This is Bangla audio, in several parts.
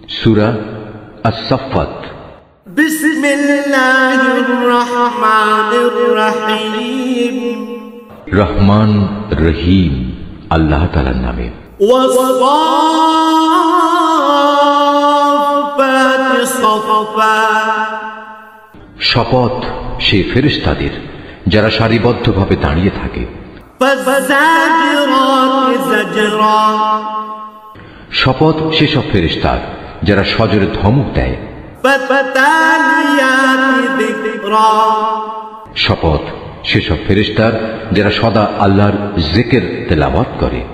সূরা আস-সাফফাত। বিসমিল্লাহির রহমানির রহিম। রহমান রহিম আল্লাহ তাআলার নামে। ওয়াস-সাফফাতি সাফফা। শপথ সে ফেরেশতাদের যারা সারিবদ্ধভাবে দাঁড়িয়ে থাকে। ফাজ্জাজিরাতি জাজরা। শপথ সেসব ফেরেশতার যারা সজোরে ধমক দেয়। ফাতালিয়াতি যিকরা। শপথ সেসব ফেরেশতার যারা সদা আল্লাহর জিকির তেলাওয়াত করে।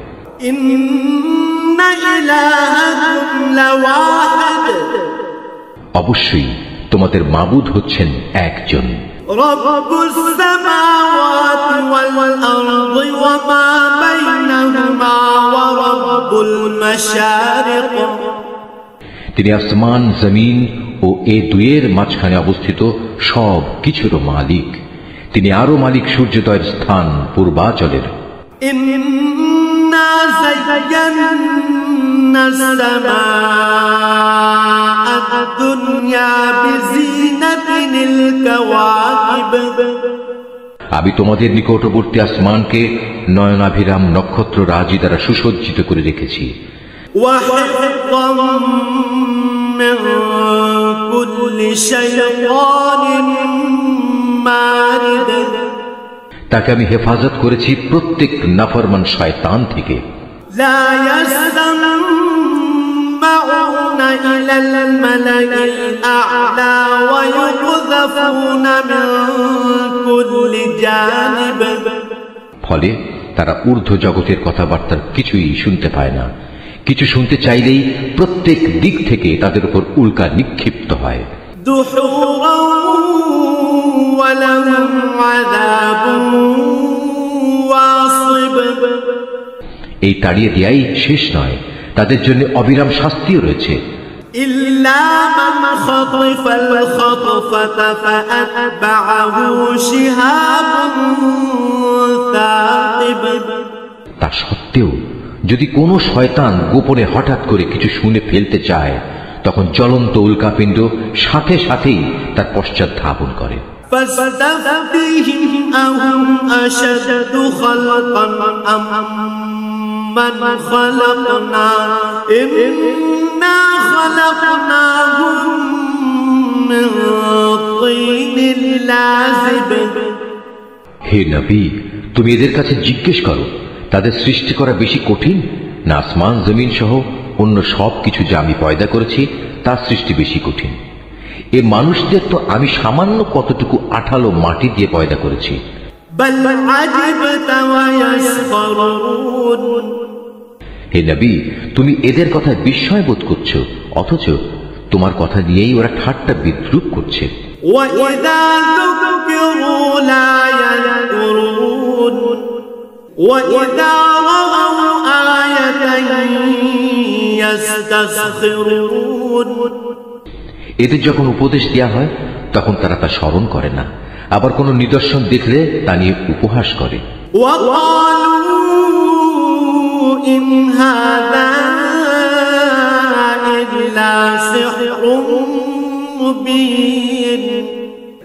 ইন্না ইলাহাকুম লাওয়াহিদ। অবশ্যই তোমাদের মাবুদ হচ্ছেন একজন। রব্বুস সামাওয়াতি ওয়াল আরদি ওয়া মা বাইনাহুমা ওয়া রব্বুল মাশারিক। তিনি আসমান জমিন ও এ দুয়ের মাঝখানে অবস্থিত সব কিছুর মালিক। তিনি আরো মালিক সূর্যোদয়ের স্থান পূর্বাচলের। ইন্না যায়্যানাস সামাআদ দুনিয়া বিজিনাতিল কাওয়াকিব। আমি তোমাদের নিকটবর্তী আসমানকে নয়নাভিরাম নক্ষত্র রাজি দ্বারা সুসজ্জিত করে রেখেছি। وحفظا من كل شيطان مارد। তাকে আমি হেফাজত করেছি প্রত্যেক নাফরমান শয়তান থেকে। لا يسمعون إلى الملأ الأعلى ويقذفون من كل جانب। ফলে তারা ঊর্ধ্ব জগতের কথাবার্তার কিছুই শুনতে পায় না। কিছু শুনতে চাইলেই প্রত্যেক দিক থেকে তাদের উপর উল্কা নিক্ষিপ্ত হয়। দুহুরা ওয়া লাহুম আযাবুন ওয়াসিব। এই তাড়িয়ে দেয়াই শেষ নয়, তাদের জন্য অবিরাম শাস্তিও রয়েছে। ইল্লা মান খাতাফাল খাতফাতা ফাআতবা'হু শিহাবুন সাকিব। তা সত্ত্বেও যদি কোনো শয়তান গোপনে হঠাৎ করে কিছু শুনে ফেলতে চায়, তখন জ্বলন্ত উল্কাপিণ্ড সাথে সাথেই তার পশ্চাৎ ধাবন করে। ফাস্তাফতিহিম আহুম আশাদু খালকান আম্মান খালাকনা ইন্না খালাকনাহুম মিন তিনিল লাযিব। হে নবী, তুমি এদের কাছে জিজ্ঞেস করো, তাদের সৃষ্টি করা বেশি কঠিন না আসমান জমিন সহ অন্য সব কিছু যা আমি পয়দা করেছি তার সৃষ্টি বেশি কঠিন? এ মানুষদের তো আমি সামান্য কতটুকু আঠালো মাটি দিয়ে পয়দা করেছি। হে নবী, তুমি এদের কথায় বিস্ময় বোধ করছো, অথচ তোমার কথা নিয়েই ওরা ঠাট্টা বিদ্রূপ করছে। وَإِذَا رَأَوْا آيَةً يَسْتَسْخِرُونَ। এদের যখন উপদেশ দেয়া হয় তখন তারা তা স্মরণ করে না, আবার কোন নিদর্শন দেখলে তা নিয়ে উপহাস করে। وَقَالُوا إِنْ هَذَا إِلَّا سِحْرٌ مُبِينٌ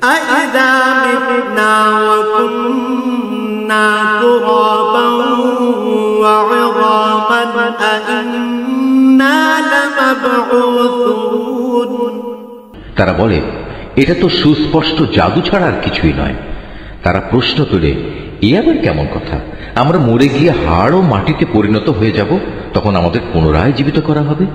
أَإِذَا مِتْنَا وَكُنَّا تُرَابًا وَعِظَامًا أَإِنَّا لَمَبْعُوثُونَ। তারা বলে, এটা তো সুস্পষ্ট জাদু ছাড়া আর কিছুই নয়। তারা প্রশ্ন তোলে, এ আবার কেমন কথা? আমরা মরে গিয়ে হাড় ও মাটিতে পরিণত হয়ে যাব, তখন আমাদের পুনরায় জীবিত করা হবে?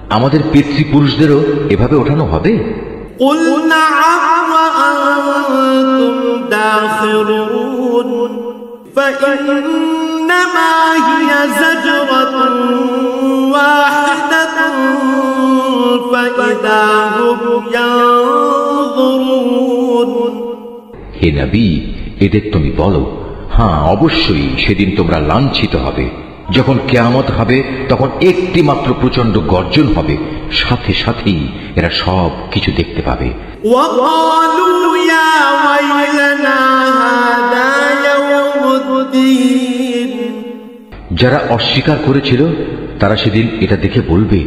আমাদের পিতৃপুরুষদেরও এভাবে ওঠানো হবে? فإنما هي زجرة واحدة فإذا هم ينظرون। হে নবী, এদের তুমি বলো, হ্যাঁ অবশ্যই সেদিন তোমরা লাঞ্ছিত হবে। যখন কিয়ামত হবে তখন একটি মাত্র প্রচন্ড গর্জন হবে, সাথে সাথেই এরা সব কিছু দেখতে পাবে। وقالوا يا ويلنا هذا যারা অস্বীকার করেছিল তারা সেদিন এটা দেখে বলবে,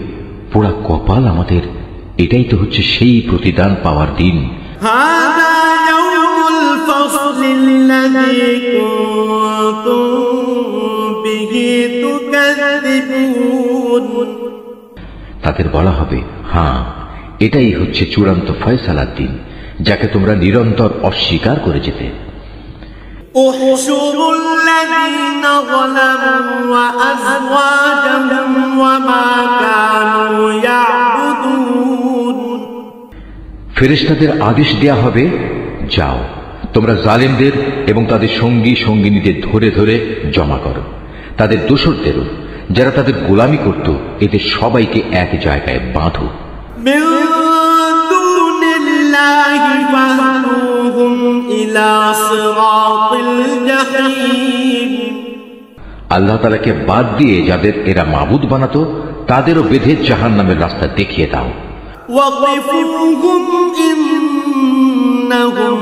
পোড়া কপাল আমাদের, এটাই তো হচ্ছে সেই প্রতিদান পাওয়ার দিন। هذا يوم الفصل الذي كنتم به تكذبون। তাদের বলা হবে, হ্যাঁ, এটাই হচ্ছে চূড়ান্ত ফয়সালার দিন, যাকে তোমরা নিরন্তর অস্বীকার করে যেতে। احشروا الذين ظلموا وأزواجهم وما كانوا يعبدون। ফেরেশতাদের আদেশ দেয়া হবে, যাও তোমরা জালিমদের এবং তাদের সঙ্গী সঙ্গিনীদের ধরে ধরে জমা করো, তাদের দোসরদেরও, যারা তাদের গোলামি করত, এদের সবাইকে এক জায়গায় বাঁধো। من دون الله فاهدوهم إلى صراط الجحيم। আল্লাহ তাআলাকে বাদ দিয়ে যাদের এরা মাবুদ বানাতো, তাদেরও বেঁধে জাহান্নামের রাস্তা দেখিয়ে দাও। وقفوهم إنهم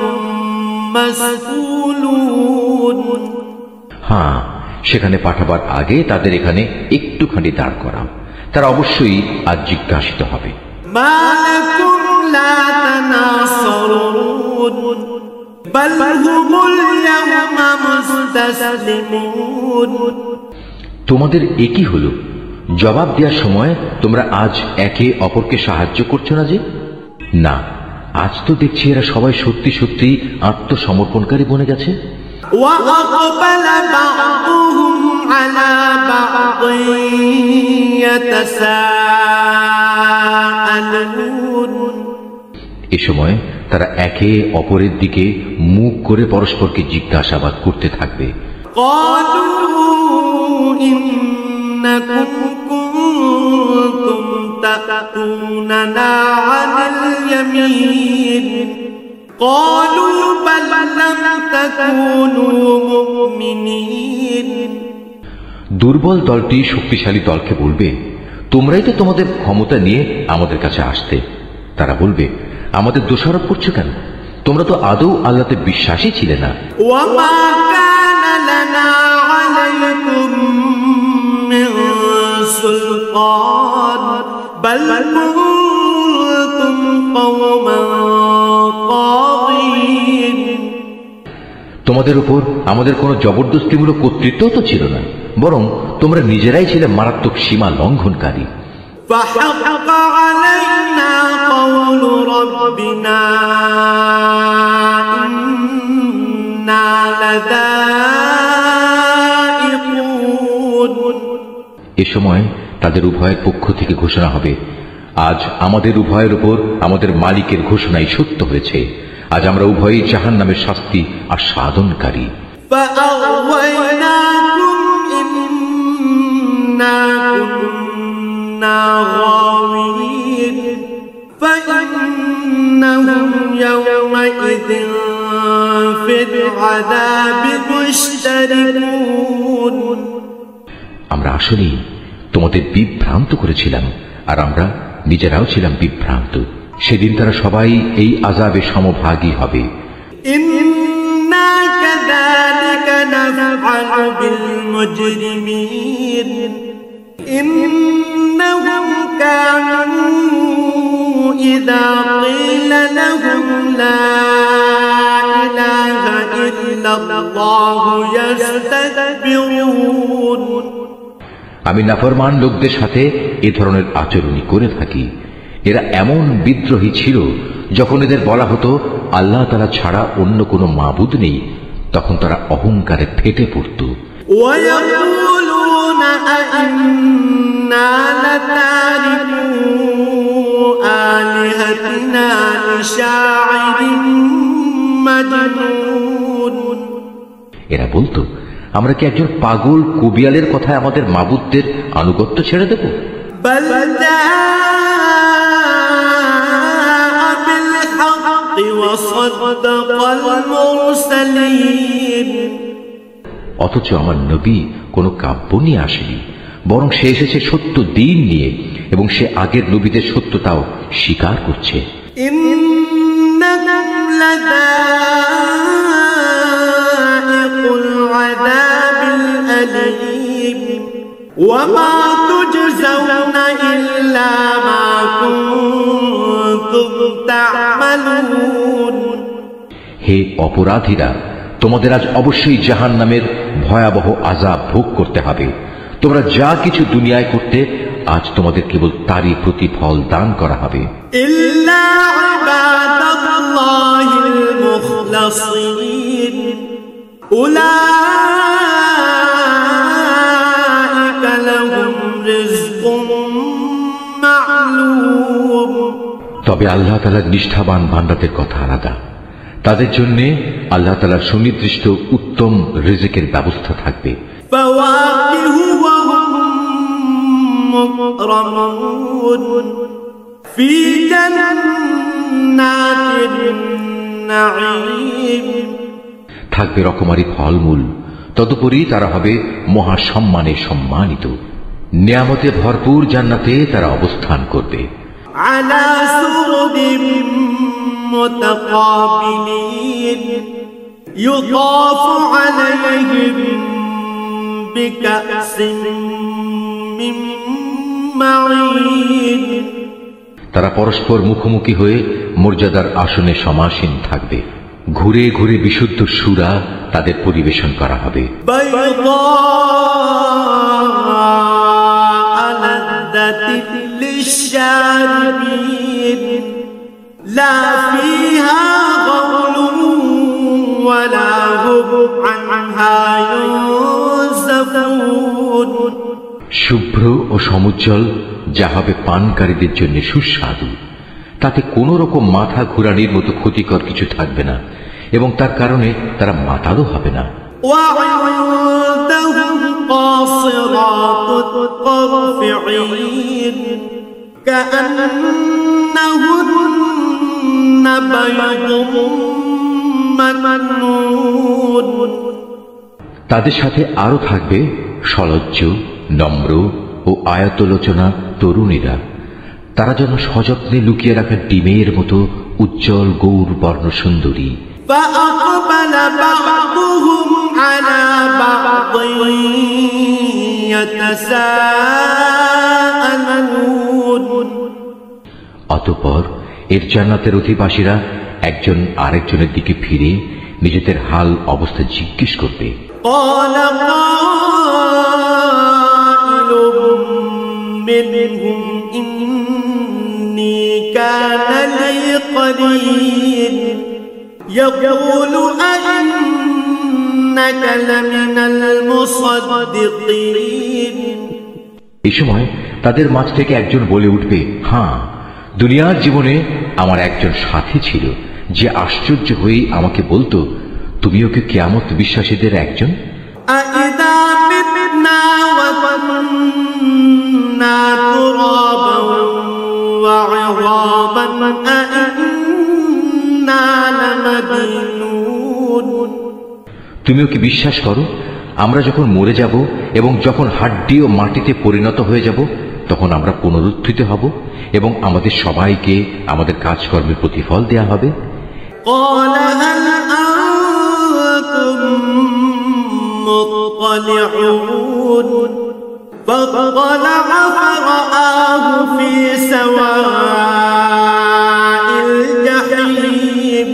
مسئولون। হ্যাঁ, সেখানে পাঠাবার আগে তাদের এখানে একটুখানি দাঁড় করাও, তারা অবশ্যই আজ জিজ্ঞাসিত হবে। ما لكم لا تناصرون بل هم اليوم مستسلمون। তোমাদের একই হলো, জবাব দেওয়ার সময় তোমরা আজ একে অপরকে সাহায্য করছো না যে? না, আজ তো দেখছি এরা সবাই সত্যি সত্যি আত্মসমর্পণকারী বনে গেছে। وأقبل بعضهم على بعض يتساءلون। এ সময় তারা একে অপরের দিকে মুখ করে পরস্পরকে জিজ্ঞাসাবাদ করতে থাকবে। قالوا إنكم كنتم تأتوننا عن اليمين قالوا بل لم تكونوا مؤمنين। দুর্বল দলটি শক্তিশালী দলকে বলবে, তোমরাই তো তোমাদের ক্ষমতা নিয়ে আমাদের কাছে আসতে। তারা বলবে, আমাদের দোষারোপ করছো কেন? তোমরা তো আদৌ আল্লাহতে বিশ্বাসী ছিলে না। وما كان لنا عليكم من سلطان بل كنتم قوما طاغين। তোমাদের উপর আমাদের কোনো জবরদস্তিমূলক কর্তৃত্ব তো ছিল না, বরং তোমরা নিজেরাই ছিলে মারাত্মক সীমা লঙ্ঘনকারী। فحق علينا قول ربنا إنا لذائقون। এ সময় তাদের উভয়ের পক্ষ থেকে ঘোষণা হবে, আজ আমাদের উভয়ের উপর আমাদের মালিকের ঘোষণাই সত্য হয়েছে, আজ আমরা উভয়ই জাহান্নামের শাস্তি আস্বাদনকারী। فأغويناكم إنا كنا غاوين فإنهم يومئذ في العذاب مشتركون। আমরা আসলেই তোমাদের বিভ্রান্ত করেছিলাম, আর আমরা নিজেরাও ছিলাম বিভ্রান্ত। সেদিন তারা সবাই এই আযাবে সমভাগী হবে। إنا كذلك نفعل بالمجرمين إنهم كانوا إذا قيل لهم لا إله إلا الله يستكبرون। আমি নাফরমান লোকদের সাথে এ ধরনের আচরণই করে থাকি। এরা এমন বিদ্রোহী ছিল, যখন এদের বলা হতো আল্লাহ তাআলা ছাড়া অন্য কোনো মাবুদ নেই, তখন তারা অহংকারে ফেটে পড়ত। ويقولون أئنا لتاركو آلهتنا لشاعر مجنون। এরা বলতো, আমরা কি একজন পাগল কবিয়ালের কথায় আমাদের মাবুদদের আনুগত্য ছেড়ে দেব? بل جاء بالحق وصدق المرسلين। অথচ আমার নবী কোনো কাব্য নিয়ে আসেনি, বরং সে এসেছে সত্য দিন নিয়ে, এবং সে আগের নবীদের সত্যতাও স্বীকার করছে। إنكم لذائق العذاب الأليم وما تجزون إلا ما كنتم تعملون হে অপরাধীরা, তোমাদের আজ অবশ্যই জাহান্নামের ভয়াবহ আযাব ভোগ করতে হবে। তোমরা যা কিছু দুনিয়ায় করতে, আজ তোমাদের কেবল তারই প্রতিফল দান করা হবে। إلا عباد الله المخلصين أولئك لهم رزق معلوم তবে আল্লাহ তাআলার নিষ্ঠাবান বান্দাদের কথা আলাদা। তাদের জন্য আল্লাহ তাআলার সুনির্দিষ্ট উত্তম রিজিকের ব্যবস্থা থাকবে। فواكه وهم مكرمون في جنات النعيم থাকবে রকমারি ফলমূল, তদুপরি তারা হবে মহাসম্মানে সম্মানিত। নিয়ামতে ভরপুর জান্নাতে তারা অবস্থান করবে। على سرر متقابلين يطاف عليهم بكأس من معين তারা পরস্পর মুখোমুখি হয়ে মর্যাদার আসনে সমাসীন থাকবে। ঘুরে ঘুরে বিশুদ্ধ সুরা তাদের পরিবেশন করা হবে। بيضاء لذة للشاربين لا فيها غول ولا هم عنها ينزفون শুভ্র ও সমুজ্জ্বল, যা হবে পানকারীদের জন্য সুস্বাদু। তাতে কোনো রকম মাথা ঘুরানির মতো ক্ষতিকর কিছু থাকবে না, এবং তার কারণে তারা মাতালও হবে না। وعندهم قاصرات الطرف عين كأنهن بيض مكنون তাদের সাথে আরো থাকবে সলজ্জ, নম্র ও আয়তলোচনা তরুণীরা। তারা যেন সযত্নে লুকিয়ে রাখা ডিমের মতো উজ্জ্বল গৌর বর্ণ সুন্দরী। فأقبل بعضهم على بعض يتساءلون অতঃপর এর জান্নাতের অধিবাসীরা একজন আরেকজনের দিকে ফিরে নিজেদের হাল অবস্থা জিজ্ঞেস করবে। قال قائل منهم إني كان لي قرين يقول أئنك لمن المصدقين এই সময় তাদের মাঝ থেকে একজন বলে উঠবে, হ্যাঁ, দুনিয়ার জীবনে আমার একজন সাথী ছিল, যে আশ্চর্য হয়ে আমাকে বলতো, তুমিও কি কিয়ামত বিশ্বাসীদের একজন? أإذا متنا وكنا ترابا وعظاما أإنا لمدينون তুমিও কি বিশ্বাস করো, আমরা যখন মরে যাব এবং যখন হাড্ডি ও মাটিতে পরিণত হয়ে যাব, তখন আমরা পুনরুত্থিত হব এবং আমাদের সবাইকে আমাদের কাজকর্মের প্রতিফল দেয়া হবে? قال هل أنتم مطلعون فاطلع فرآه في سواء الجحيم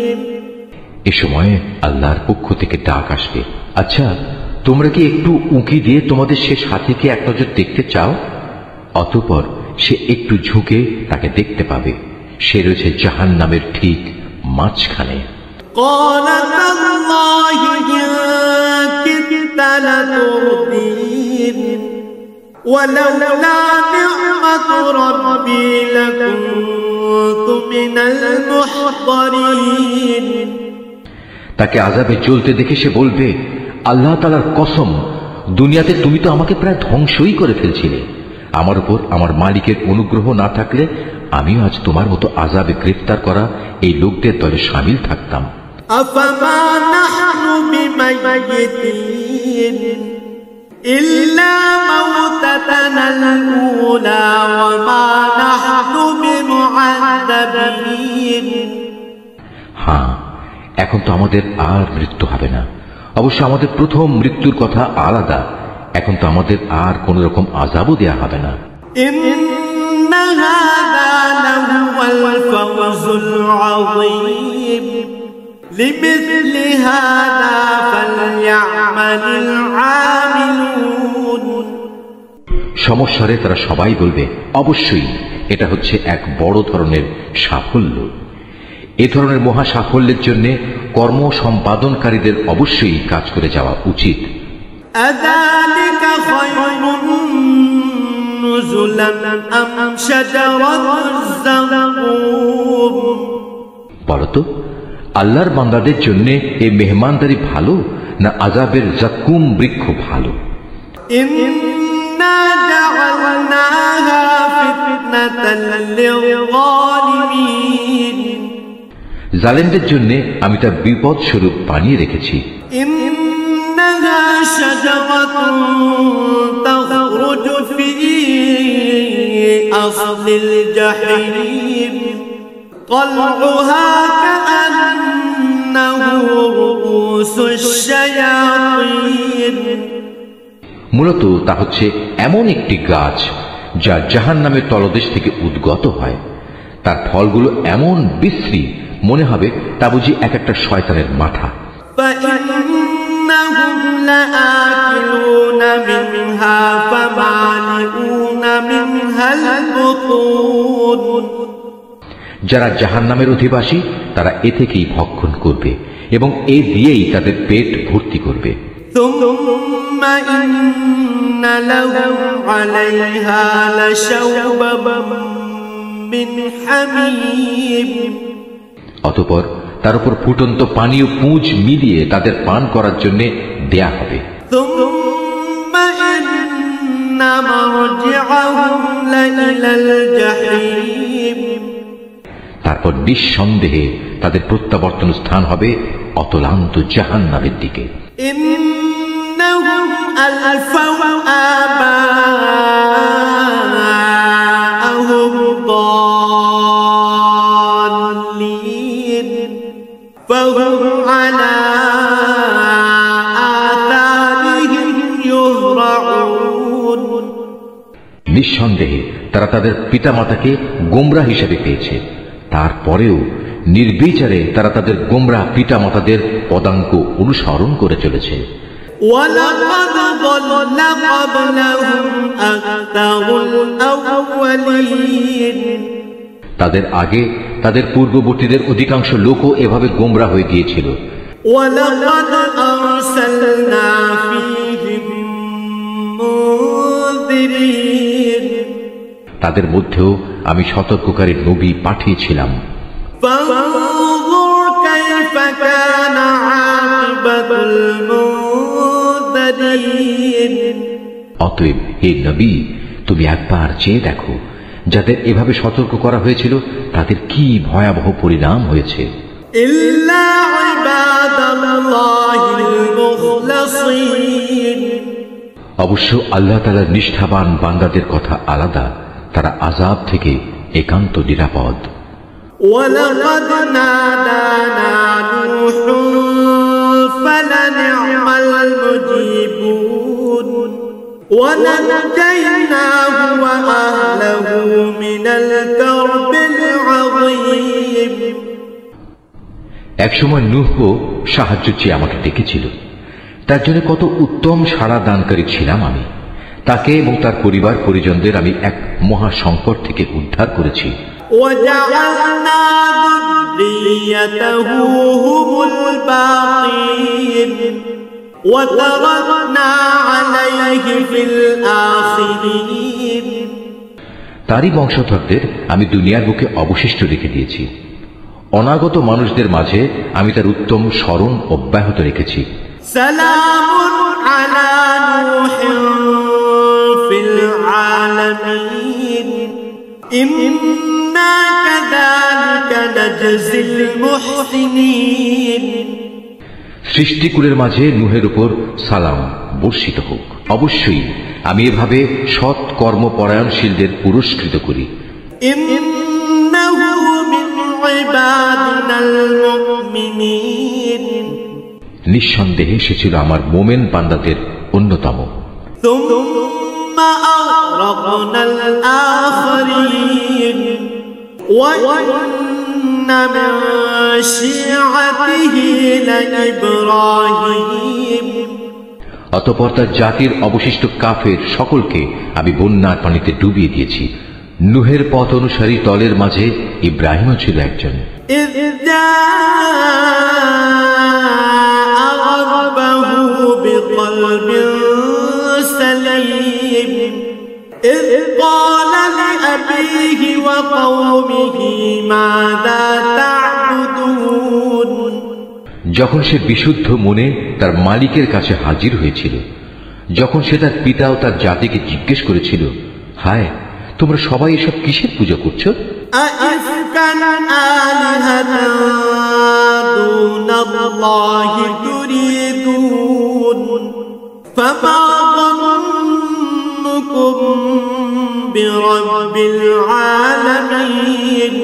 এ সময় আল্লাহর পক্ষ থেকে ডাক আসবে, আচ্ছা, তোমরা কি একটু উঁকি দিয়ে তোমাদের সে সাথীকে এক নজর দেখতে চাও? অতঃপর সে একটু ঝুঁকে তাকে দেখতে পাবে। সে রয়েছে জাহান্নামের ঠিক মাঝখানে। قال تالله إن كدت لتردين ولولا نعمة ربي لكنت من المحضرين তাকে আযাবে জ্বলতে দেখে সে বলবে, আল্লাহ তাআলার কসম, দুনিয়াতে তুমি তো আমাকে প্রায় ধ্বংসই করে ফেলছিলে। আমার উপর আমার মালিকের অনুগ্রহ না থাকলে আমিও আজ তোমার মতো আযাবে গ্রেফতার করা এই লোকদের দলে শামিল থাকতাম। أفما نحن بميتين إلا موتتنا الأولى وما نحن بمعذبين হ্যাঁ, এখন তো আমাদের আর মৃত্যু হবে না। অবশ্য আমাদের প্রথম মৃত্যুর কথা আলাদা, এখন তো আমাদের আর কোন রকম আযাবও দেয়া হবে না। إن هذا لهو الفوز العظيم لمثل هذا فليعمل العاملون। সমস্যারে তারা সবাই বলবে, অবশ্যই এটা হচ্ছে এক বড় ধরনের সাফল্য। এ ধরনের মহা সাফল্যের জন্য কর্ম সম্পাদনকারীদের অবশ্যই কাজ করে যাওয়া উচিত। أذلك خير نزلا أم شجرة الزقوم। বলতো আল্লাহর বান্দাদের জন্য এই মেহমানদারি ভালো না আযাবের জাক্কুম বৃক্ষ ভালো? إنا جعلناها فتنة للظالمين। জালেমদের জন্য আমি তার বিপদ স্বরূপ বানিয়ে রেখেছি। إنها شجرة تخرج في أصل الجحيم طلعها كأنه رؤوس الشياطين। মূলত তা হচ্ছে এমন একটি গাছ যা জাহান্নামের তলদেশ থেকে উদ্গত হয়। তার ফলগুলো এমন বিশ্রী, মনে হবে তা বুঝি এক একটা শয়তানের মাথা। فإنهم لآكلون منها فمالئون منها البطون। যারা জাহান্নামের অধিবাসী তারা এ থেকেই ভক্ষণ করবে এবং এ দিয়েই তাদের পেট ভর্তি করবে। ثم إن لهم عليها لشوبا من حميم। অতঃপর তার উপর ফুটন্ত পানি ও পুঁজ মিলিয়ে তাদের পান করার জন্য দেয়া হবে। ثم إن مرجعهم لإلى الجحيم। তারপর নিঃসন্দেহে তাদের প্রত্যাবর্তন স্থান হবে অতলান্ত জাহান্নামের দিকে। إنهم ألفوا آباءهم ضالين فهم على آثارهم يهرعون। নিঃসন্দেহে তারা তাদের পিতামাতাকে গোমরা হিসেবে পেয়েছে, তারপরেও নির্বিচারে তারা তাদের গোমরা পিতামাতাদের পদাঙ্ক অনুসরণ করে চলেছে। ولقد ضل قبلهم أكثر الأولين। তাদের আগে তাদের পূর্ববর্তীদের অধিকাংশ লোকও এভাবে গোমরা হয়ে গিয়েছিল। ولقد أرسلنا فيهم منذرين। তাদের মধ্যেও আমি সতর্ককারী নবী পাঠিয়েছিলাম। فانظر كيف كان عاقبة المنذرين। অতএব হে নবী, তুমি একবার চেয়ে দেখো যাদের এভাবে সতর্ক করা হয়েছিল তাদের কি ভয়াবহ পরিণাম হয়েছে। إلا عباد الله المخلصين। অবশ্য আল্লাহ তাআলার নিষ্ঠাবান বান্দাদের কথা আলাদা, তারা আযাব থেকে একান্ত নিরাপদ। ولقد نادانا نوح فلنعم المجيبون ونجيناه وأهله من الكرب العظيم। একসময় নূহ সাহায্য চেয়ে আমাকে ডেকেছিল, তার জন্য কত উত্তম সাড়া দানকারী ছিলাম আমি। তাকে এবং তার পরিবার পরিজনদের আমি এক মহা সংকট থেকে উদ্ধার করেছি। وجعلنا ذريته هم الباقين وتركنا عليه في الآخرين। তারই বংশধরদের আমি দুনিয়ার বুকে অবশিষ্ট রেখে দিয়েছি। অনাগত মানুষদের মাঝে আমি তার উত্তম স্মরণ অব্যাহত রেখেছি। سلام على نوح في العالمين إنا كذلك نجزي المحسنين। সৃষ্টিকুলের মাঝে নূহের উপর সালাম বর্ষিত হোক। অবশ্যই আমি এভাবে সৎ কর্মপরায়ণশীলদের পুরস্কৃত করি। إنه من عبادنا المؤمنين। নিঃসন্দেহে সে ছিল আমার মোমেন বান্দাদের অন্যতম। ثم أغرقنا الآخرين وإن من شيعته لإبراهيم অতঃপর তার জাতির অবশিষ্ট কাফের সকলকে আমি বন্যার পানিতে ডুবিয়ে দিয়েছি। নুহের পথ অনুসারী দলের মাঝে ইব্রাহিমও ছিল একজন। إذ جاء ربه بقلب سليم إذ قال لأبيه وقومه ماذا تعبدون যখন সে বিশুদ্ধ মনে তার মালিকের কাছে হাজির হয়েছিল, যখন সে তার পিতা ও তার জাতিকে জিজ্ঞেস করেছিল, হায়, তোমরা সবাই এসব কিসের পূজা করছো? أئفكا آلهة دون الله تريدون فما ظنكم برب العالمين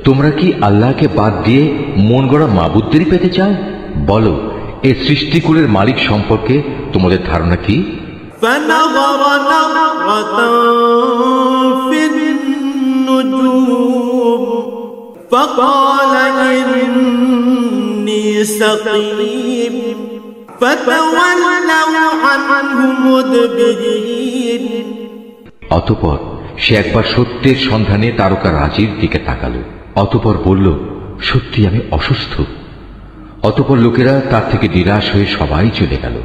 তোমরা কি আল্লাহকে বাদ দিয়ে মন গড়া মাবুদদেরই পেতে চাও? বলো, এই সৃষ্টিকুলের মালিক সম্পর্কে তোমাদের ধারণা কি? فنظر نظرة في النجوم فقال إني سقيم فتولوا عنه مدبرين অতঃপর সে একবার সত্যের সন্ধানে তারকা রাজির দিকে তাকালো, অতঃপর বলল, সত্যি আমি অসুস্থ। অতঃপর লোকেরা তার থেকে নিরাশ হয়ে সবাই চলে গেল।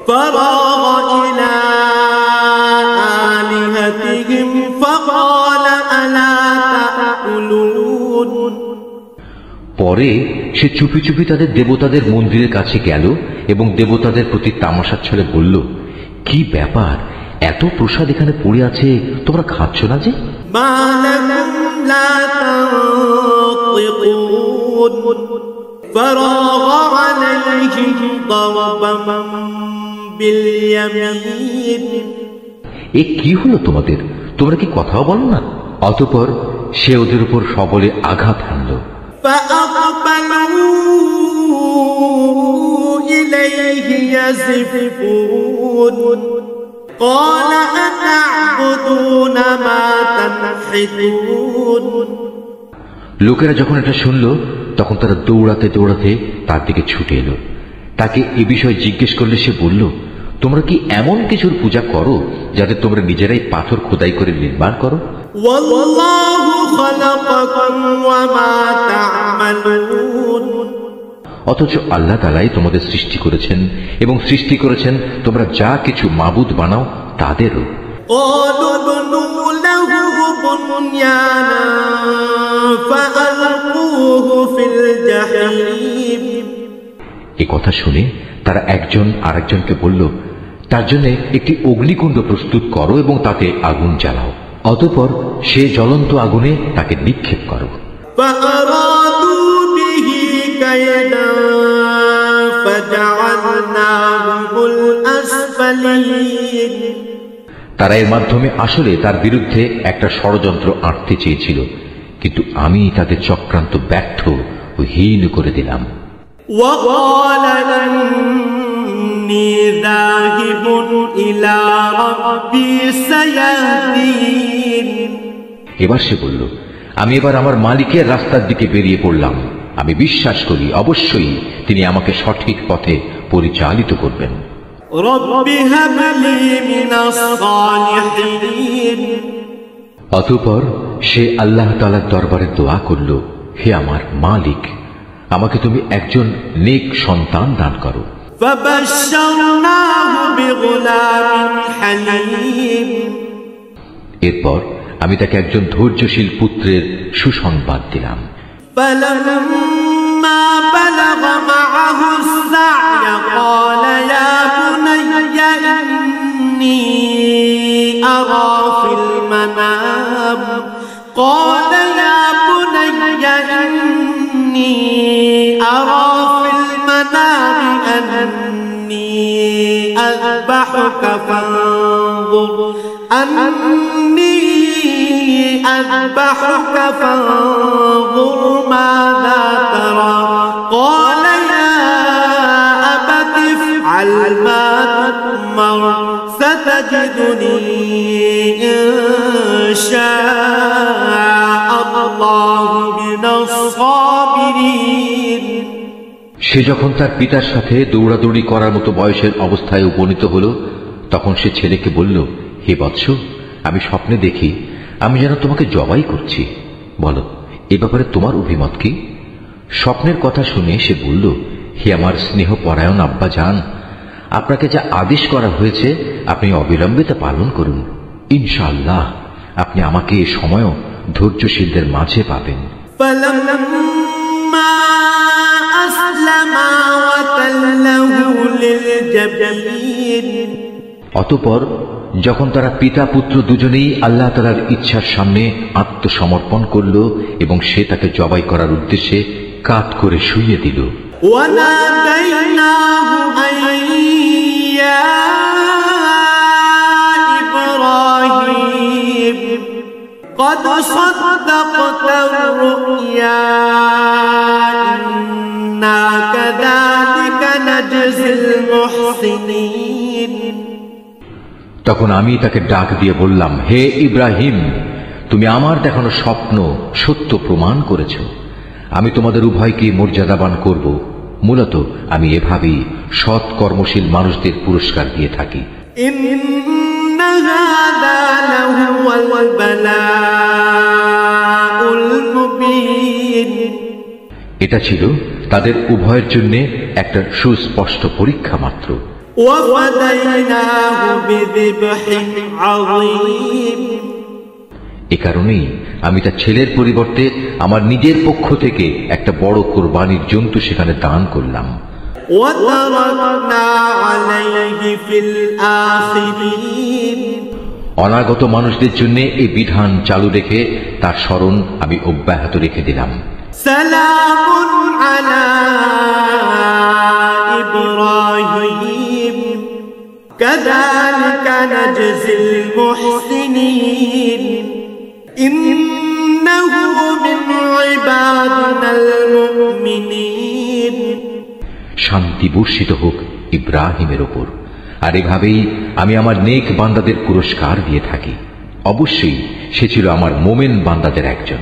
فراغ إلى آلهتهم فقال ألا تأكلون পরে সে চুপি চুপি তাদের দেবতাদের মন্দিরের কাছে গেল এবং দেবতাদের প্রতি তামাশা ছলে বলল, কি ব্যাপার, এত প্রসাদ এখানে পড়ে আছে, তোমরা খাচ্ছ না যে? ما لكم لا تنطقون فراغ عليهم ضربا باليمين এ কি হলো তোমাদের, তোমরা কি কথাও বলো না? অতঃপর সে ওদের উপর সবলে আঘাত হানল। فأقبلوا إليه يزفون قال أتعبدون ما تنحتون লোকেরা যখন এটা শুনল, তখন তারা দৌড়াতে দৌড়াতে তার দিকে ছুটে এলো। তাকে এ বিষয়ে জিজ্ঞেস করলে সে বলল, তোমরা কি এমন কিছুর পূজা করো যাতে তোমরা নিজেরাই পাথর খোদাই করে নির্মাণ করো? والله خلقكم وما تعملون অথচ আল্লাহ তাআলাই তোমাদের সৃষ্টি করেছেন এবং সৃষ্টি করেছেন তোমরা যা কিছু মাবুদ বানাও তাদেরও। قالوا ابنوا له بنيانا فألقوه في الجحيم এ কথা শুনে তারা একজন আরেকজনকে বলল, তার জন্য একটি অগ্নিকুণ্ড প্রস্তুত করো এবং তাতে আগুন জ্বালাও, অতঃপর সে জ্বলন্ত আগুনে তাকে নিক্ষেপ করো। فأرادوا به كيدا فجعلناهم الأسفلين তারা এর মাধ্যমে আসলে তার বিরুদ্ধে একটা ষড়যন্ত্র আঁটতে চেয়েছিল, কিন্তু আমি তাদের চক্রান্ত ব্যর্থ ও হীন করে দিলাম। وقال إني ذاهب إلى ربي سيهدين এবার সে বলল, আমি এবার আমার মালিকের রাস্তার দিকে বেরিয়ে পড়লাম। আমি বিশ্বাস করি অবশ্যই তিনি আমাকে সঠিক পথে পরিচালিত করবেন। رب هب لي من الصالحين অতঃপর সে আল্লাহ তাআলার দরবারে দোয়া করল, হে আমার মালিক, আমাকে তুমি একজন নেক সন্তান দান করো। فبشرناه بغلام حليم এরপর আমি তাকে একজন ধৈর্যশীল পুত্রের সুসংবাদ দিলাম। فلما بلغ معه السعي قال يا بني إني أرى في المنام قال يا بني إني أرى في المنام أني أذبحك فانظر ماذا ترى قال يا أبت افعل افعل ما تؤمر ستجدني إن شاء الله من الصابرين। সে যখন তার পিতার সাথে দৌড়াদৌড়ি করার মতো বয়সের অবস্থায় উপনীত হল, তখন সে ছেলেকে বলল, হে বৎস, আমি স্বপ্নে দেখি আমি যেন তোমাকে জবাই করছি। বলো, এ ব্যাপারে তোমার অভিমত কি? স্বপ্নের কথা শুনে সে বলল, হে আমার স্নেহ পরায়ণ আব্বা জান, আপনাকে যা আদেশ করা হয়েছে আপনি অবিলম্বে তা পালন করুন। ইনশাআল্লাহ আপনি আমাকে এ সময়ও ধৈর্যশীলদের মাঝে পাবেন। অতঃপর যখন তারা পিতা পুত্র দুজনেই আল্লাহ তাআলার ইচ্ছার সামনে আত্মসমর্পণ করল এবং সে তাকে জবাই করার উদ্দেশ্যে কাত করে শুইয়ে দিল। قد صدقت الرؤيا إنا كذلك نجزي المحسنين। তখন আমি তাকে ডাক দিয়ে বললাম, হে ইব্রাহিম, তুমি আমার দেখানো স্বপ্ন সত্য প্রমাণ করেছ। আমি তোমাদের উভয়কে মর্যাদাবান করব। মূলত আমি এভাবেই সৎ কর্মশীল মানুষদের পুরস্কার দিয়ে থাকি। এটা ছিল তাদের উভয়ের জন্য একটা সুস্পষ্ট পরীক্ষা মাত্র। এ কারণেই আমি তার ছেলের পরিবর্তে আমার নিজের পক্ষ থেকে একটা বড় কোরবানির জন্তু সেখানে দান করলাম। অনাগত মানুষদের জন্য এই বিধান চালু রেখে তার স্মরণ আমি অব্যাহত রেখে দিলাম। সালামুন আলা ইব্রাহিম কাযালিকা নাজজিল মুহসিনিন ইন্নাহু মিন ইবাদিনাল মুমিনিন। শান্তি বর্ষিত হোক ইব্রাহিমের ওপর, আর এভাবেই আমি আমার নেক বান্দাদের পুরস্কার দিয়ে থাকি। অবশ্যই সে ছিল আমার মোমেন বান্দাদের একজন।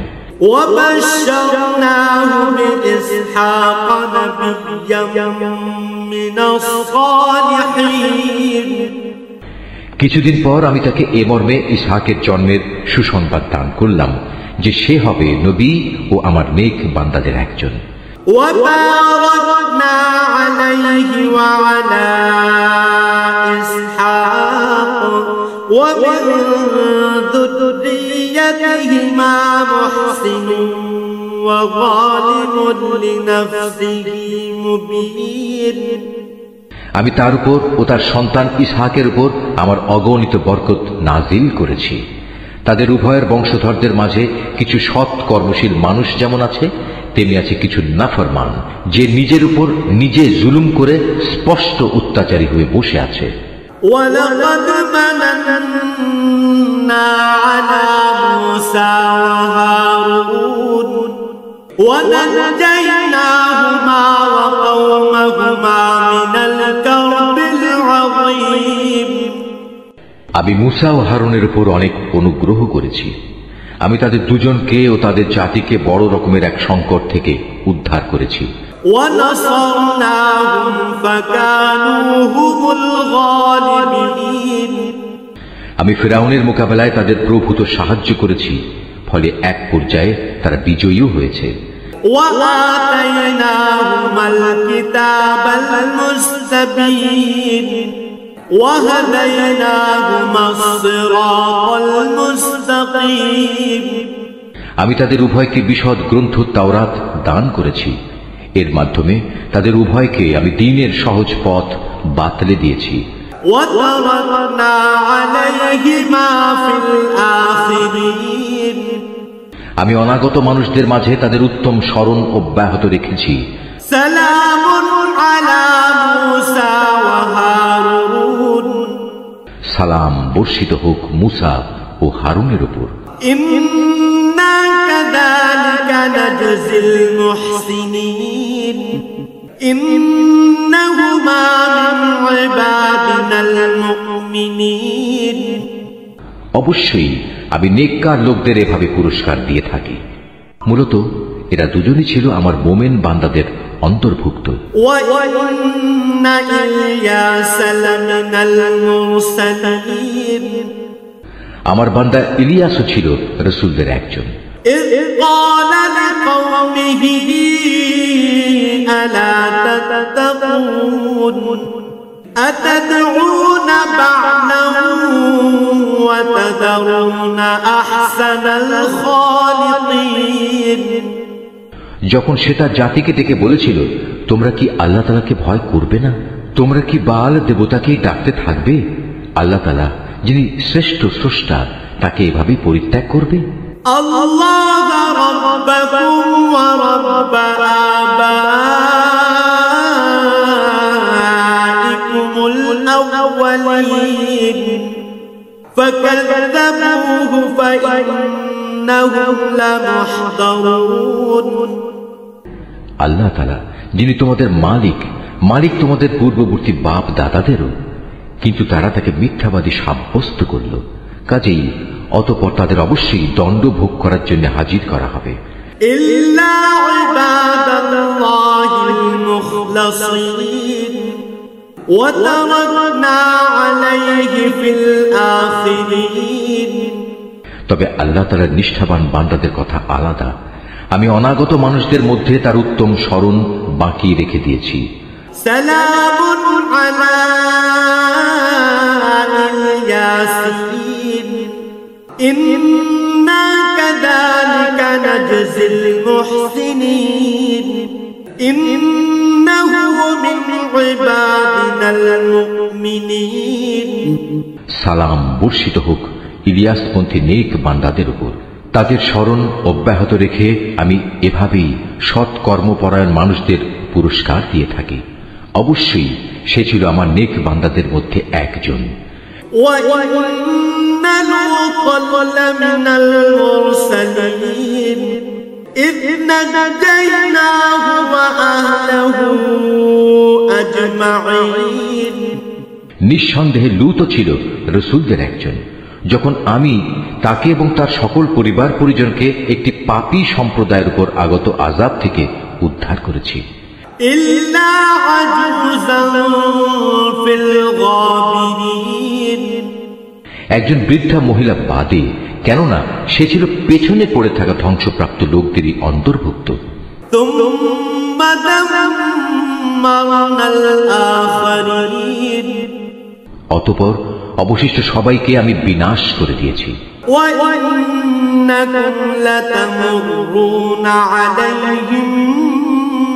কিছুদিন পর আমি তাকে এ মর্মে ইসহাকের জন্মের সুসংবাদ দান করলাম যে সে হবে নবী ও আমার নেক বান্দাদের একজন। وباركنا عليه وعلى إسحاق ومن ذريتهما محسن وظالم لنفسه مبين। আমি তার উপর ও তার সন্তান ইসহাকের উপর আমার অগণিত বরকত নাজিল করেছি। তাদের উভয়ের বংশধরদের মাঝে কিছু সৎ কর্মশীল মানুষ যেমন আছে, তেমনি আছে কিছু নাফরমান যে নিজের উপর নিজে জুলুম করে স্পষ্ট অত্যাচারী হয়ে বসে আছে। وَلَقَدْ مَنَنَّا عَلَى مُوسَى وَهَارُونَ وَنَجَّيْنَاهُمَا وَقَوْمَهُمَا مِنَ الْكَرْبِ الْعَظِيمِ। আমি মুসা ও হারুনের উপর অনেক অনুগ্রহ করেছি। আমি তাদের দুজনকে ও তাদের জাতিকে বড় রকমের এক সংকট থেকে উদ্ধার করেছি। আমি ফিরআউনের মোকাবেলায় তাদের প্রভূত সাহায্য করেছি, ফলে এক পর্যায়ে তারা বিজয়ীও হয়েছে। আমি তাদের উভয়কে বিশদ গ্রন্থ তাওরাত দান করেছি। এর মাধ্যমে তাদের উভয়কে আমি দ্বীনের সহজ পথ বাতলে দিয়েছি। আমি অনাগত মানুষদের মাঝে তাদের উত্তম স্মরণ অব্যাহত রেখেছি। সালাম বর্ষিত হোক মুসা ও হারুনের উপর। إنهما من عبادنا المؤمنين অবশ্যই আমি নেককার লোকদের এভাবে পুরস্কার দিয়ে থাকি। মূলত এরা দুজনই ছিল আমার মোমেন বান্দাদের অন্তর্ভুক্ত। وإن إلياس لمن المرسلين আমার বান্দা ইলিয়াসও ছিল রাসূলদের একজন। إذ قال لقومه ألا تتقون أتدعون بعلا وتذرون أحسن الخالقين যখন সে তার জাতিকে ডেকে বলেছিল, তোমরা কি আল্লাহ তাআলাকে ভয় করবে না? তোমরা কি বাল দেবতাকেই ডাকতে থাকবে? আল্লাহ তাআলা যিনি শ্রেষ্ঠ স্রষ্টা, তাকে এভাবেই পরিত্যাগ করবে? الله ربكم ورب آبائكم الأولين فكذبوه فإنهم لمحضرون আল্লাহ তাআলা যিনি তোমাদের মালিক তোমাদের পূর্ববর্তী বাপ দাদাদেরও, কিন্তু তারা তাকে মিথ্যাবাদী সাব্যস্ত করল। কাজেই অতঃপর তাদের অবশ্যই দণ্ড ভোগ করার জন্য হাজির করা হবে। إلا عباد الله المخلصين وتركنا عليه في الآخرين তবে আল্লাহ তাআলার নিষ্ঠাবান বান্দাদের কথা আলাদা। আমি অনাগত মানুষদের মধ্যে তার উত্তম স্মরণ বাকি রেখে দিয়েছি। سلام على الياسين إنا كذلك نجزي المحسنين إنه من عبادنا المؤمنين সালাম বর্ষিত হোক ইলিয়াসপন্থী নেক বান্দাদের উপর। তাদের স্মরণ অব্যাহত রেখে আমি এভাবেই সৎ কর্মপরায়ণ মানুষদের পুরস্কার দিয়ে থাকি। অবশ্যই সে ছিল আমার নেক বান্দাদের মধ্যে একজন। وَإِنَّ لُوطًا لَمِنَ الْمُرْسَلِينَ إِذْ نَجَّيْنَاهُ وَأَهْلَهُ أَجْمَعِينَ নিঃসন্দেহে লূত ছিল রাসূলদের একজন, যখন আমি তাকে এবং তার সকল পরিবার পরিজনকে একটি পাপী সম্প্রদায়ের উপর আগত আযাব থেকে উদ্ধার করেছি। إِلَّا عَجُوزًا فِي الْغَابِرِينَ একজন বৃদ্ধা মহিলা বাদে, কেননা সে ছিল পেছনে পড়ে থাকা ধ্বংসপ্রাপ্ত লোকদেরই অন্তর্ভুক্ত। ثُمَّ دَمَّرْنَا الْآخَرِينَ অতঃপর অবশিষ্ট সবাইকে আমি বিনাশ করে দিয়েছি। وَإِنَّكُمْ لَتَمُرُّونَ عَلَيْهِمْ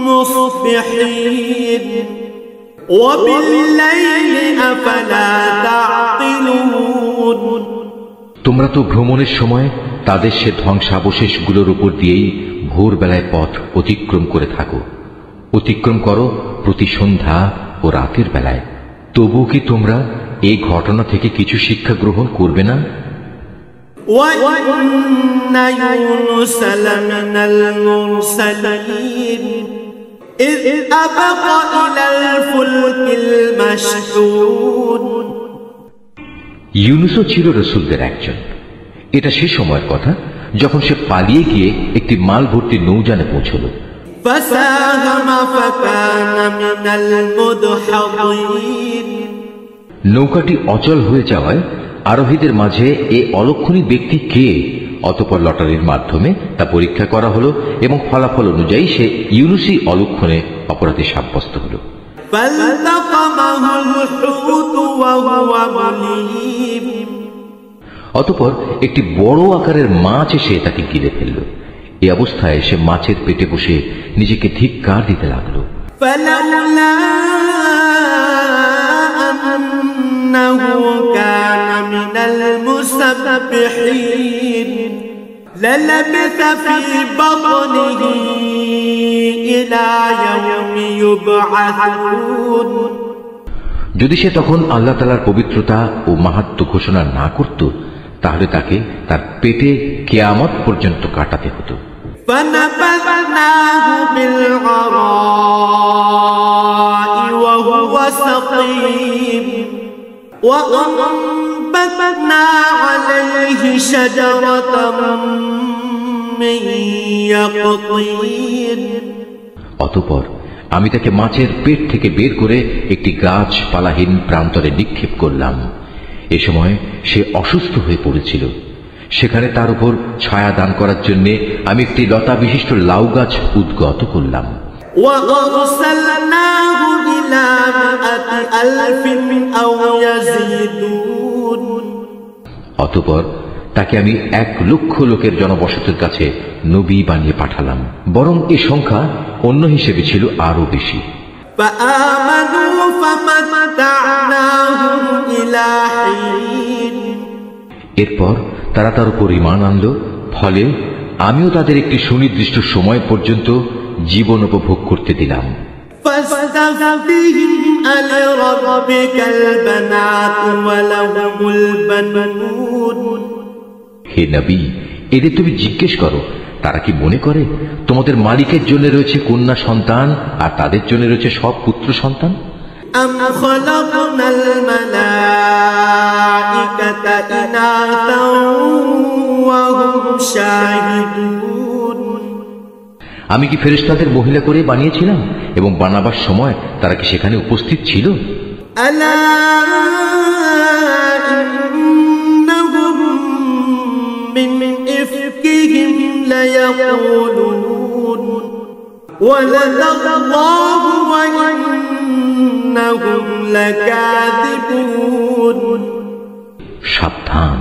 مُصْبِحِينَ وَبِاللَّيْلِ أَفَلَا تَعْقِلُونَ তোমরা তো ভ্রমণের সময় তাদের সে ধ্বংসাবশেষগুলোর উপর দিয়েই ভোরবেলায় পথ অতিক্রম করে থাকো। অতিক্রম করো প্রতি সন্ধ্যা ও রাতের বেলায়। তবুও কি তোমরা এই ঘটনা থেকে কিছু শিক্ষা গ্রহণ করবে না? وَإِنَّ يُونُسَ لَمِنَ الْمُرْسَلِينَ إِذْ أَبَقَ إِلَى الْفُلْكِ الْمَشْحُونِ ইউনুসও ছিল রাসূলদের একজন। এটা সে সময়ের কথা যখন সে পালিয়ে গিয়ে একটি মাল ভর্তি নৌযানে পৌঁছল। فساهم فكان من المدحضين নৌকাটি অচল হয়ে যাওয়ায় আরোহীদের মাঝে এই অলক্ষণী ব্যক্তি কে? অতঃপর লটারির মাধ্যমে তা পরীক্ষা করা হলো এবং ফলাফল অনুযায়ী সে ইউনুসই অলক্ষণে অপরাধী সাব্যস্ত হল। فالتقمه الحوت وهو مليم অতঃপর একটি বড় আকারের মাছ এসে তাকে গিলে ফেলল। এই অবস্থায় সে মাছের পেটে বসে নিজেকে ধিক্কার দিতে লাগলো। فلولا أنه كان من المسبحين للبث في بطنه إلى يوم يبعثون যদি সে তখন আল্লাহ তাআলার পবিত্রতা ও মাহাত্ম্য ঘোষণা না করত, তাহলে তাকে তার পেটে কিয়ামত পর্যন্ত কাটাতে হতো। فنبذناه بالعراء طيب وأنبتنا عليه شجرة من يقطين অতঃপর আমি তাকে মাছের পেট থেকে বের করে একটি গাছপালাহীন প্রান্তরে নিক্ষেপ করলাম। এ সময় সে অসুস্থ হয়ে পড়েছিল। সেখানে তার উপর ছায়া দান করার জন্য আমি একটি লতা বিশিষ্ট লাউ গাছ উদ্গত করলাম। وأرسلناه إلى 100,000 أو يزيدون অতঃপর তাকে আমি 1,00,000 লোকের জনবসতির কাছে নবী বানিয়ে পাঠালাম, বরং এ সংখ্যা অন্য হিসেবে ছিল আরো বেশি। فآمنوا فمتعناهم إلى حين এরপর তারা তার উপর ঈমান আনল, ফলে আমিও তাদের একটি সুনির্দিষ্ট সময় পর্যন্ত জীবন উপভোগ করতে দিলাম। فاستفتهم ألربك البنات ولهم البنون হে নবী, এদের তুমি জিজ্ঞেস করো, তারা কি মনে করে তোমাদের মালিকের জন্য রয়েছে কন্যা সন্তান আর তাদের জন্য রয়েছে সব পুত্র সন্তান? أم خلقنا الملائكة إناثا وهم شاهدون আমি কি ফেরেশতাদের মহিলা করে বানিয়েছিলাম এবং বানাবার সময় তারা কি সেখানে উপস্থিত ছিল? ألا إنهم من إفكهم ليقولون ولد الله وإنهم لكاذبون সাবধান,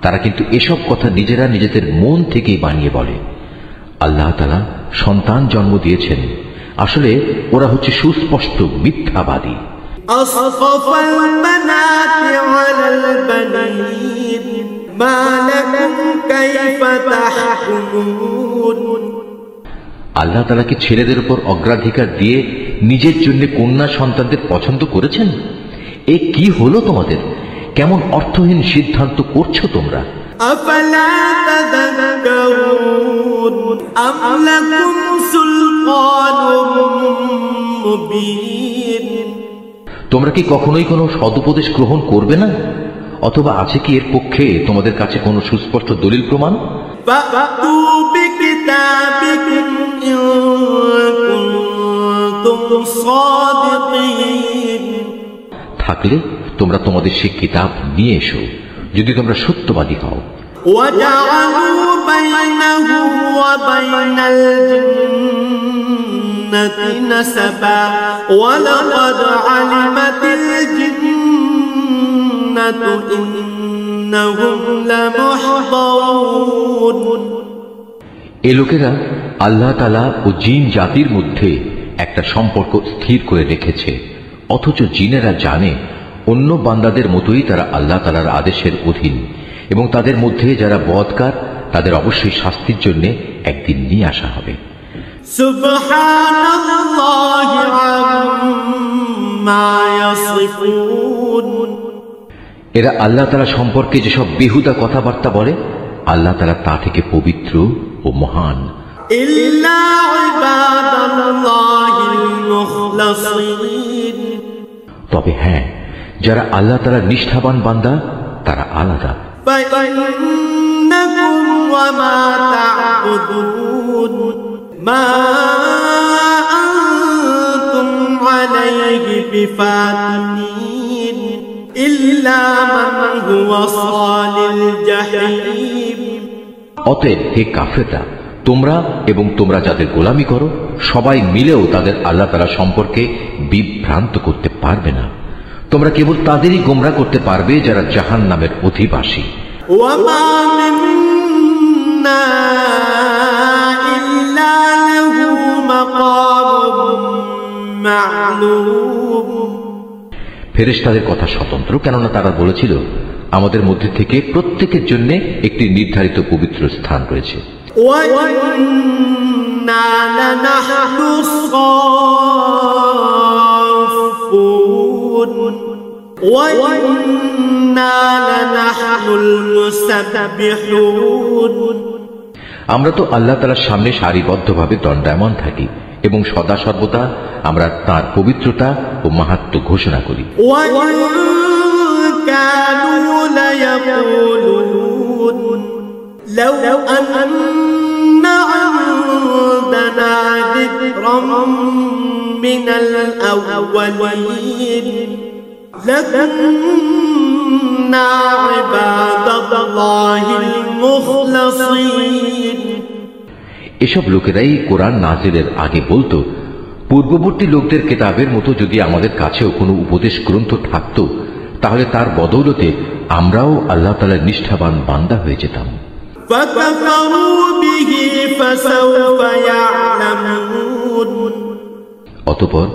তারা কিন্তু এসব কথা নিজেরা নিজেদের মন থেকেই বানিয়ে বলে। আল্লাহ তাআলা সন্তান জন্ম দিয়েছেন, আসলে ওরা হচ্ছে সুস্পষ্ট মিথ্যাবাদী। أصطفى البنات على البنين ما لكم كيف تحكمون আল্লাহ তাআলা কি ছেলেদের উপর অগ্রাধিকার দিয়ে নিজের জন্য কন্যা সন্তানদের পছন্দ করেছেন? এ কি হলো তোমাদের? কেমন অর্থহীন সিদ্ধান্ত করছো তোমরা? أفلا تذكرون أم لكم سلطان مبين তোমরা কি কখনোই কোনো সদুপদেশ গ্রহণ করবে না? অথবা আছে কি এর পক্ষে তোমাদের কাছে কোনো সুস্পষ্ট দলিল প্রমাণ? فأتوا بكتابكم إن كنتم صادقين থাকলে তোমরা তোমাদের সেই কিতাব নিয়ে এসো, যদি তোমরা সত্যবাদী হও। وجعلوا بينه وبين الجنة نسبا ولقد علمت الجنة إنهم لمحضرون এ লোকেরা আল্লাহ তাআলা ও জিন জাতির মধ্যে একটা সম্পর্ক স্থির করে রেখেছে, অথচ জিনেরা জানে অন্য বান্দাদের মতোই তারা আল্লাহ তাআলার আদেশের অধীন এবং তাদের মধ্যে যারা বদকার তাদের অবশ্যই শাস্তির জন্য একদিন নিয়ে আসা হবে। সুবহানাল্লাহি আম্মা ইয়াসিফুন এরা আল্লাহ তাআলা সম্পর্কে যেসব বেহুদা কথাবার্তা বলে, আল্লাহ তাআলা তা থেকে পবিত্র ও মহান। ইল্লা ইবাদাল্লাহিল মুখলাসিন তবে হ্যাঁ, যারা আল্লাহ তাআলার নিষ্ঠাবান বান্দা তারা আলাদা। فإنكم وما تعبدون ما أنتم عليه بفاتنين إلا من هو صال الجحيم অতএব হে কাফেররা, তোমরা এবং তোমরা যাদের গোলামি করো সবাই মিলেও তাদের আল্লাহ তাআলা সম্পর্কে বিভ্রান্ত করতে পারবে না। তোমরা কেবল তাদেরই গোমরাহ করতে পারবে যারা জাহান্নামের অধিবাসী। وما منا إلا له مقام معلوم ফেরেশতাদের কথা স্বতন্ত্র, কেননা তারা বলেছিল আমাদের মধ্যে থেকে প্রত্যেকের জন্য একটি নির্ধারিত পবিত্র স্থান রয়েছে। وَإِنَّا لَنَحْنُ الصَّافُّونَ وَإِنَّا لَنَحْنُ الْمُسَبِّحُونَ আমরা তো আল্লাহ তাআলার সামনে সারিবদ্ধভাবে দণ্ডায়মান থাকি, এবং সদা সর্বদা আমরা তার পবিত্রতা ও মাহাত্ম্য ঘোষণা করি। وإن كانوا ليقولون لو أن عندنا ذكرا من الأولين لكنا عباد الله المخلصين। এসব লোকেরাই কোরআন নাজিলের আগে বলতো, পূর্ববর্তী লোকদের কিতাবের মতো যদি আমাদের কাছেও কোনো উপদেশ গ্রন্থ থাকত, তাহলে তার বদৌলতে আমরাও আল্লাহ তাআলার নিষ্ঠাবান বান্দা হয়ে যেতাম। فكفروا به فسوف يعلمون। অতঃপর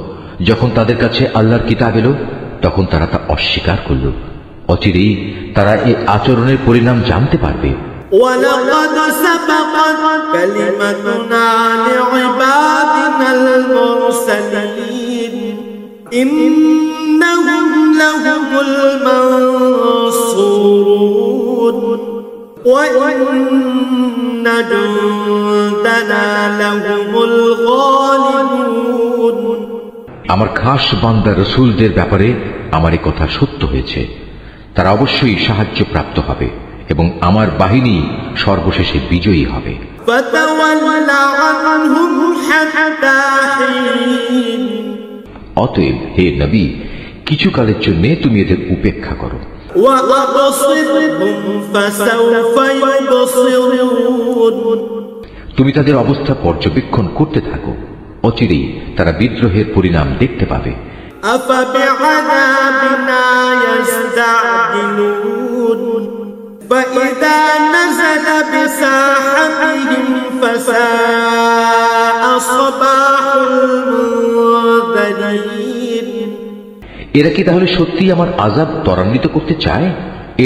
যখন তাদের কাছে আল্লাহর কিতাব এলো, তখন তারা তা অস্বীকার করল। অচিরেই তারা এই আচরণের পরিণাম জানতে পারবে। ولقد سبقت كلمتنا لعبادنا المرسلين إنهم لهم المنصورون وإن جندنا لهم الغالبون। আমার খাস বান্দা রসুলদের ব্যাপারে আমার এই কথা সত্য হয়েছে। তারা অবশ্যই সাহায্য প্রাপ্ত হবে এবং আমার বাহিনী সর্বশেষে বিজয়ী হবে। অতএব হে নবী, কিছু কালের জন্য তুমি এদের উপেক্ষা করো। তুমি তাদের অবস্থা পর্যবেক্ষণ করতে থাকো, অচিরেই তারা বিদ্রোহের পরিণাম দেখতে পাবে। فإذا نزل بساحتهم فساء صباح المنذرين। এরা কি তাহলে সত্যি আমার আযাব ত্বরান্বিত করতে চায়?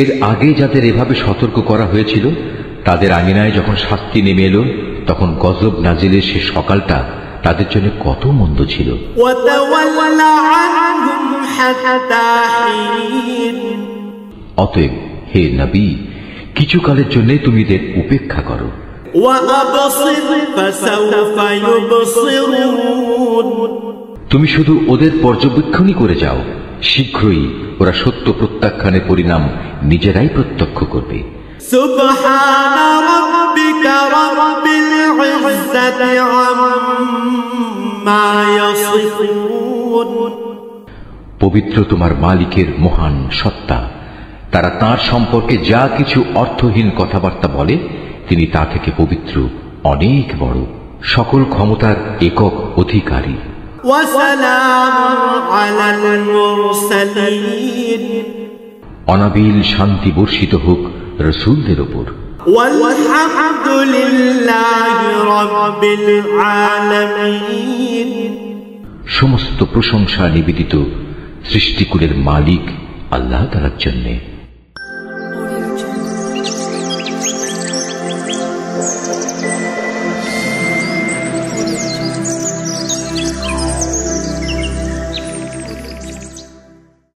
এর আগে যাদের এভাবে সতর্ক করা হয়েছিল, তাদের আঙিনায় যখন শাস্তি নেমে এলো, তখন গজব নাজিলের সে সকালটা তাদের জন্য কত মন্দ ছিল। অতএব হে নবী, কিছু কালের জন্য তুমি এদের উপেক্ষা করো। তুমি শুধু ওদের পর্যবেক্ষণই করে যাও, শীঘ্রই ওরা সত্য প্রত্যাখ্যানের পরিণাম নিজেরাই প্রত্যক্ষ করবে। সুবহান রাব্বিকা রাব্বিল ইজ্জাতি আম্মা ইয়াসিফুন। পবিত্র তোমার মালিকের মহান সত্তা, তারা তাঁর সম্পর্কে যা কিছু অর্থহীন কথাবার্তা বলে, তিনি তা থেকে পবিত্র, অনেক বড়, সকল ক্ষমতার একক অধিকারী। অনাবিল শান্তি বর্ষিত হোক রসুলদের উপর। সমস্ত প্রশংসা নিবেদিত সৃষ্টিকুলের মালিক আল্লাহ তাআলার জন্যে।